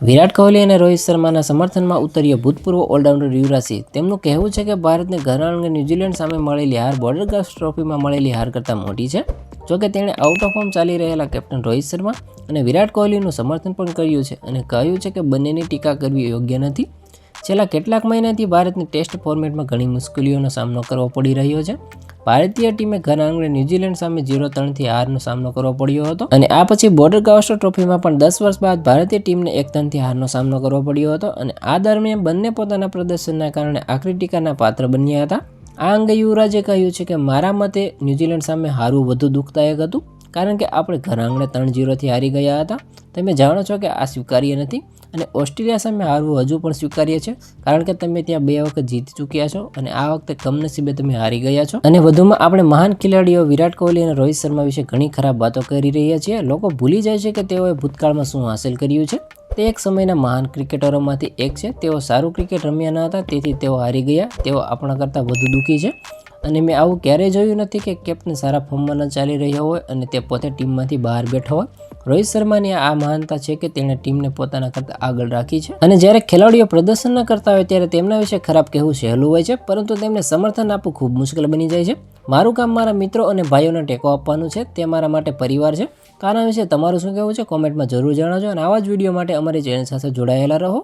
વિરાટ કોહલી અને રોહિત શર્માના સમર્થનમાં ઉતર્યો ભૂતપૂર્વ ઓલરાઉન્ડર યુવરાજ સિંહ. તેમનું કહેવું છે કે ભારતને ઘર આંગણે ન્યૂઝીલેન્ડ સામે મળેલી હાર બોર્ડર ગાવસ્કર ટ્રોફીમાં મળેલી હાર કરતાં મોટી છે. જોકે તેણે આઉટ ઓફ ફોર્મ ચાલી રહેલા કેપ્ટન રોહિત શર્મા અને વિરાટ કોહલીનું સમર્થન પણ કર્યું છે અને કહ્યું છે કે બંનેની ટીકા કરવી યોગ્ય નથી. છેલ્લા કેટલાક મહિનાથી ભારતને ટેસ્ટ ફોર્મેટમાં ઘણી મુશ્કેલીઓનો સામનો કરવો પડી રહ્યો છે. ભારતીય ટીમે ઘર આંગણે ન્યૂઝીલેન્ડ સામે 0-3 હારનો સામનો કરવો પડ્યો હતો અને આ પછી બોર્ડર ગાવસ્કર ટ્રોફીમાં પણ 10 વર્ષ બાદ ભારતીય ટીમને 1-3 હારનો સામનો કરવો પડ્યો હતો અને આ દરમિયાન બંને પોતાના પ્રદર્શનના કારણે આકરી ટીકાના પાત્ર બન્યા હતા. આ અંગે યુવરાજે કહ્યું છે કે મારા મતે ન્યૂઝીલેન્ડ સામે હારવું વધુ દુઃખદાયક હતું કારણ કે આપણે ઘર આંગણે 3-0 હારી ગયા હતા. તમે જાણો છો કે આ સ્વીકાર્ય નથી અને ઓસ્ટ્રેલિયા સામે હારવું હજુ પણ સ્વીકાર્ય છે કારણ કે તમે ત્યાં 2 વખત જીતી ચૂક્યા છો અને આ વખતે કમનસીબે તમે હારી ગયા છો. અને વધુમાં આપણે મહાન ખેલાડીઓ વિરાટ કોહલી અને રોહિત શર્મા વિશે ઘણી ખરાબ વાતો કરી રહ્યા છીએ. લોકો ભૂલી જાય છે કે તેઓએ ભૂતકાળમાં શું હાંસલ કર્યું છે. તે એક સમયના મહાન ક્રિકેટરોમાંથી એક છે. તેઓ સારું ક્રિકેટ રમ્યા ન હતા, તેથી તેઓ હારી ગયા. તેઓ આપણા કરતાં વધુ દુઃખી છે અને મેં આવું ક્યારેય જોયું નથી કે કેપ્ટન સારા ફોર્મમાં ન ચાલી રહ્યો હોય અને તે પોતે ટીમમાંથી બહાર બેઠો હોય. રોહિત શર્માની આ મહાનતા છે કે તેણે ટીમને પોતાના કરતાં આગળ રાખી છે અને જ્યારે ખેલાડીઓ પ્રદર્શન ન કરતા હોય ત્યારે તેમના વિશે ખરાબ કહેવું સહેલું હોય છે, પરંતુ તેમને સમર્થન આપવું ખૂબ મુશ્કેલ બની જાય છે. મારું કામ મારા મિત્રો અને ભાઈઓને ટેકો આપવાનું છે. તે મારા માટે પરિવાર છે. તો આના વિશે તમારું શું કહેવું છે? કોમેન્ટમાં જરૂર જણાવજો અને આવા જ વિડીયો માટે અમારી ચેનલ સાથે જોડાયેલા રહો.